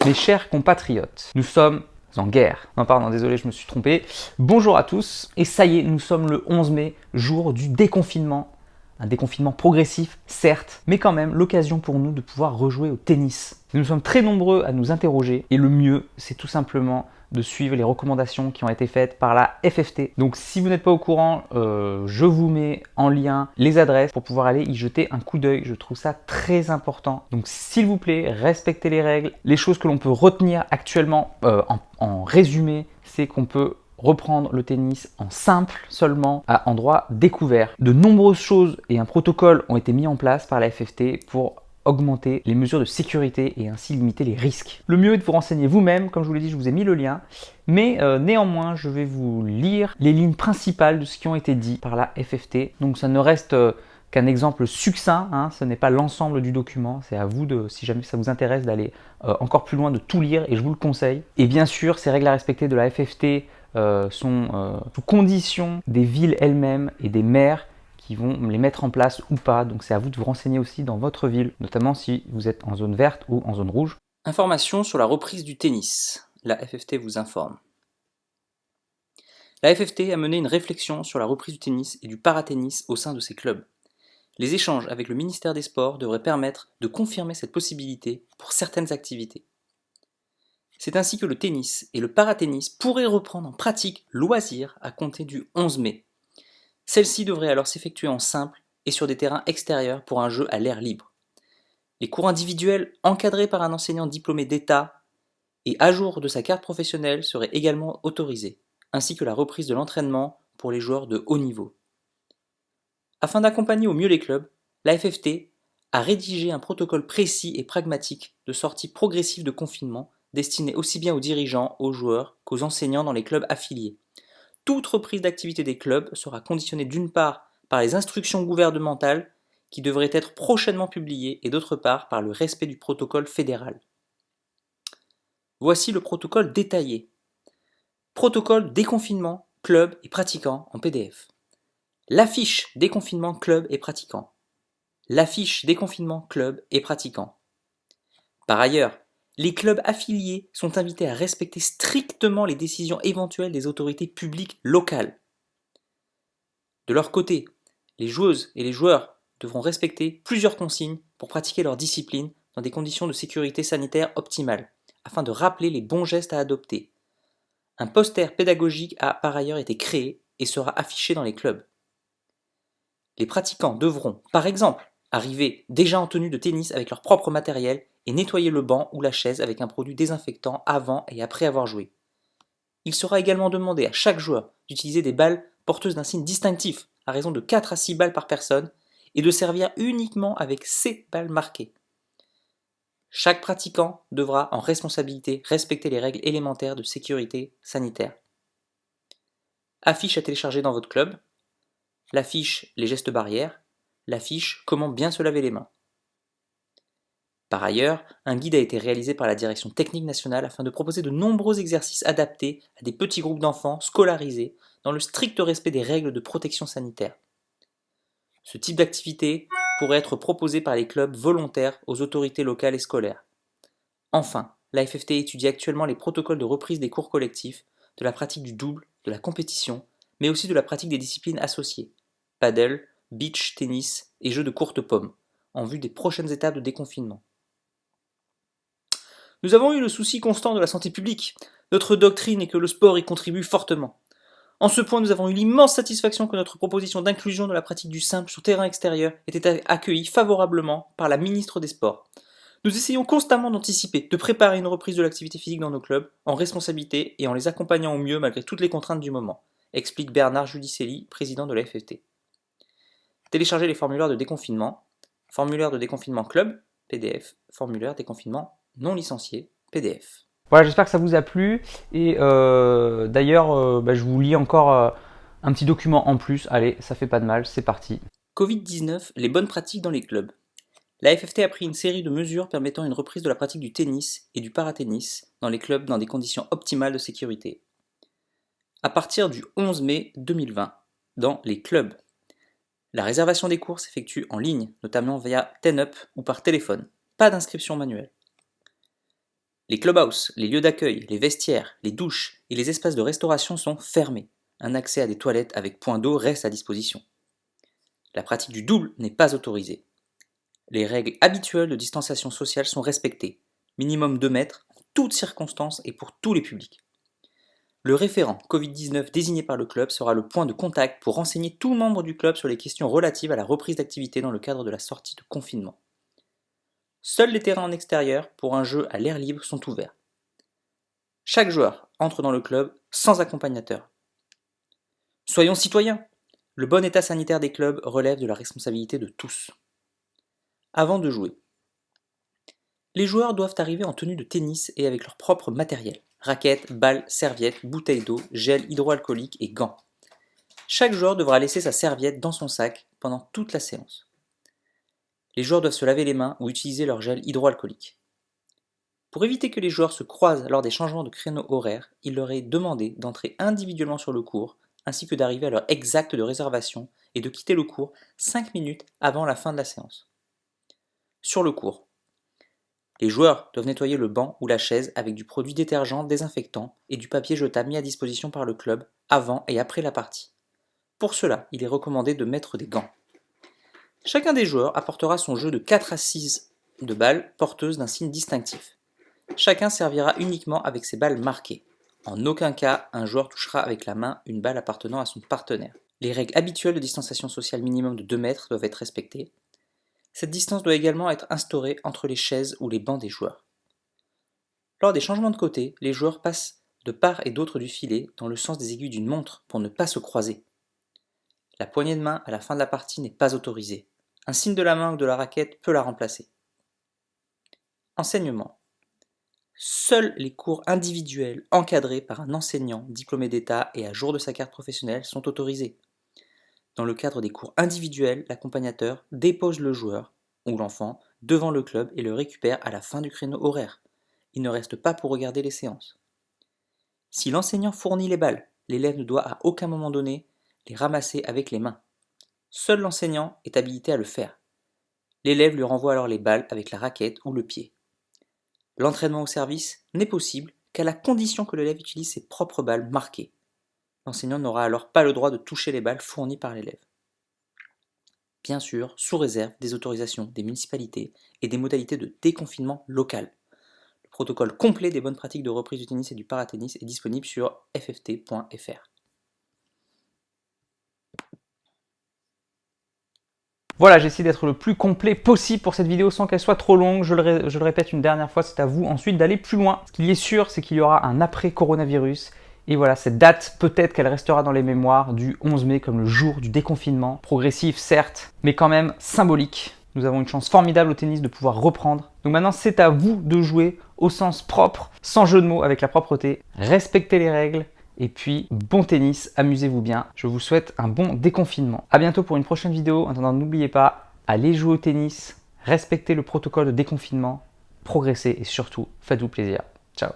Mes chers compatriotes, nous sommes en guerre. Non, pardon, désolé, je me suis trompé. Bonjour à tous, et ça y est, nous sommes le 11 mai, jour du déconfinement. Un déconfinement progressif, certes, mais quand même l'occasion pour nous de pouvoir rejouer au tennis. Nous sommes très nombreux à nous interroger, et le mieux, c'est tout simplement de suivre les recommandations qui ont été faites par la FFT. Donc si vous n'êtes pas au courant, je vous mets en lien les adresses pour pouvoir aller y jeter un coup d'œil. Je trouve ça très important. Donc s'il vous plaît, respectez les règles. Les choses que l'on peut retenir actuellement en résumé, c'est qu'on peut reprendre le tennis en simple seulement à endroit découvert. De nombreuses choses et un protocole ont été mis en place par la FFT pour augmenter les mesures de sécurité et ainsi limiter les risques. Le mieux est de vous renseigner vous-même, comme je vous l'ai dit, je vous ai mis le lien, mais néanmoins, je vais vous lire les lignes principales de ce qui ont été dit par la FFT. Donc ça ne reste qu'un exemple succinct, hein, ce n'est pas l'ensemble du document, c'est à vous, si jamais ça vous intéresse, d'aller encore plus loin, de tout lire, et je vous le conseille. Et bien sûr, ces règles à respecter de la FFT sont sous condition des villes elles-mêmes et des maires qui vont les mettre en place ou pas. Donc c'est à vous de vous renseigner aussi dans votre ville, notamment si vous êtes en zone verte ou en zone rouge. Information sur la reprise du tennis. La FFT vous informe. La FFT a mené une réflexion sur la reprise du tennis et du paratennis au sein de ses clubs. Les échanges avec le ministère des Sports devraient permettre de confirmer cette possibilité pour certaines activités. C'est ainsi que le tennis et le paratennis pourraient reprendre en pratique loisir à compter du 11 mai. Celle-ci devrait alors s'effectuer en simple et sur des terrains extérieurs pour un jeu à l'air libre. Les cours individuels encadrés par un enseignant diplômé d'État et à jour de sa carte professionnelle seraient également autorisés, ainsi que la reprise de l'entraînement pour les joueurs de haut niveau. Afin d'accompagner au mieux les clubs, la FFT a rédigé un protocole précis et pragmatique de sortie progressive de confinement destiné aussi bien aux dirigeants, aux joueurs qu'aux enseignants dans les clubs affiliés. Toute reprise d'activité des clubs sera conditionnée d'une part par les instructions gouvernementales qui devraient être prochainement publiées et d'autre part par le respect du protocole fédéral. Voici le protocole détaillé. Protocole déconfinement, club et pratiquants en PDF. L'affiche déconfinement, club et pratiquants. L'affiche déconfinement, club et pratiquants. Par ailleurs, les clubs affiliés sont invités à respecter strictement les décisions éventuelles des autorités publiques locales. De leur côté, les joueuses et les joueurs devront respecter plusieurs consignes pour pratiquer leur discipline dans des conditions de sécurité sanitaire optimales, afin de rappeler les bons gestes à adopter. Un poster pédagogique a par ailleurs été créé et sera affiché dans les clubs. Les pratiquants devront, par exemple, arriver déjà en tenue de tennis avec leur propre matériel et nettoyer le banc ou la chaise avec un produit désinfectant avant et après avoir joué. Il sera également demandé à chaque joueur d'utiliser des balles porteuses d'un signe distinctif, à raison de 4 à 6 balles par personne, et de servir uniquement avec ces balles marquées. Chaque pratiquant devra en responsabilité respecter les règles élémentaires de sécurité sanitaire. Affiche à télécharger dans votre club, l'affiche les gestes barrières, l'affiche comment bien se laver les mains. Par ailleurs, un guide a été réalisé par la Direction technique nationale afin de proposer de nombreux exercices adaptés à des petits groupes d'enfants scolarisés dans le strict respect des règles de protection sanitaire. Ce type d'activité pourrait être proposé par les clubs volontaires aux autorités locales et scolaires. Enfin, la FFT étudie actuellement les protocoles de reprise des cours collectifs, de la pratique du double, de la compétition, mais aussi de la pratique des disciplines associées, paddle, beach tennis et jeux de courte pomme, en vue des prochaines étapes de déconfinement. Nous avons eu le souci constant de la santé publique. Notre doctrine est que le sport y contribue fortement. En ce point, nous avons eu l'immense satisfaction que notre proposition d'inclusion de la pratique du simple sur terrain extérieur ait été accueillie favorablement par la ministre des Sports. Nous essayons constamment d'anticiper, de préparer une reprise de l'activité physique dans nos clubs, en responsabilité et en les accompagnant au mieux malgré toutes les contraintes du moment, explique Bernard Judicelli, président de la FFT. Téléchargez les formulaires de déconfinement, formulaire de déconfinement club, PDF, formulaire déconfinement non licencié, PDF. Voilà, j'espère que ça vous a plu. Et d'ailleurs, je vous lis encore un petit document en plus. Allez, ça fait pas de mal, c'est parti. Covid-19, les bonnes pratiques dans les clubs. La FFT a pris une série de mesures permettant une reprise de la pratique du tennis et du paratennis dans les clubs dans des conditions optimales de sécurité. À partir du 11 mai 2020, dans les clubs, la réservation des cours s'effectue en ligne, notamment via TenUp ou par téléphone. Pas d'inscription manuelle. Les clubhouses, les lieux d'accueil, les vestiaires, les douches et les espaces de restauration sont fermés. Un accès à des toilettes avec point d'eau reste à disposition. La pratique du double n'est pas autorisée. Les règles habituelles de distanciation sociale sont respectées, minimum 2 mètres, en toutes circonstances et pour tous les publics. Le référent Covid-19 désigné par le club sera le point de contact pour renseigner tout membre du club sur les questions relatives à la reprise d'activité dans le cadre de la sortie de confinement. Seuls les terrains en extérieur pour un jeu à l'air libre sont ouverts. Chaque joueur entre dans le club sans accompagnateur. Soyons citoyens. Le bon état sanitaire des clubs relève de la responsabilité de tous. Avant de jouer, les joueurs doivent arriver en tenue de tennis et avec leur propre matériel. Raquettes, balles, serviettes, bouteilles d'eau, gel hydroalcoolique et gants. Chaque joueur devra laisser sa serviette dans son sac pendant toute la séance. Les joueurs doivent se laver les mains ou utiliser leur gel hydroalcoolique. Pour éviter que les joueurs se croisent lors des changements de créneau horaire, il leur est demandé d'entrer individuellement sur le court, ainsi que d'arriver à l'heure exacte de réservation et de quitter le court 5 minutes avant la fin de la séance. Sur le court, les joueurs doivent nettoyer le banc ou la chaise avec du produit détergent désinfectant et du papier jetable mis à disposition par le club avant et après la partie. Pour cela, il est recommandé de mettre des gants. Chacun des joueurs apportera son jeu de 4 à 6 de balles porteuses d'un signe distinctif. Chacun servira uniquement avec ses balles marquées. En aucun cas, un joueur touchera avec la main une balle appartenant à son partenaire. Les règles habituelles de distanciation sociale minimum de 2 mètres doivent être respectées. Cette distance doit également être instaurée entre les chaises ou les bancs des joueurs. Lors des changements de côté, les joueurs passent de part et d'autre du filet dans le sens des aiguilles d'une montre pour ne pas se croiser. La poignée de main à la fin de la partie n'est pas autorisée. Un signe de la main ou de la raquette peut la remplacer. Enseignement. Seuls les cours individuels encadrés par un enseignant diplômé d'État et à jour de sa carte professionnelle sont autorisés. Dans le cadre des cours individuels, l'accompagnateur dépose le joueur ou l'enfant devant le club et le récupère à la fin du créneau horaire. Il ne reste pas pour regarder les séances. Si l'enseignant fournit les balles, l'élève ne doit à aucun moment donné les ramasser avec les mains. Seul l'enseignant est habilité à le faire. L'élève lui renvoie alors les balles avec la raquette ou le pied. L'entraînement au service n'est possible qu'à la condition que l'élève utilise ses propres balles marquées. L'enseignant n'aura alors pas le droit de toucher les balles fournies par l'élève. Bien sûr, sous réserve des autorisations des municipalités et des modalités de déconfinement local. Le protocole complet des bonnes pratiques de reprise du tennis et du paratennis est disponible sur fft.fr. Voilà, j'ai essayé d'être le plus complet possible pour cette vidéo sans qu'elle soit trop longue. Je le répète une dernière fois, c'est à vous ensuite d'aller plus loin. Ce qui est sûr, c'est qu'il y aura un après-coronavirus. Et voilà, cette date, peut-être qu'elle restera dans les mémoires du 11 mai comme le jour du déconfinement. Progressif, certes, mais quand même symbolique. Nous avons une chance formidable au tennis de pouvoir reprendre. Donc maintenant, c'est à vous de jouer au sens propre, sans jeu de mots, avec la propreté. Respectez les règles. Et puis, bon tennis, amusez-vous bien. Je vous souhaite un bon déconfinement. A bientôt pour une prochaine vidéo. En attendant, n'oubliez pas, allez jouer au tennis, respectez le protocole de déconfinement, progressez et surtout, faites-vous plaisir. Ciao.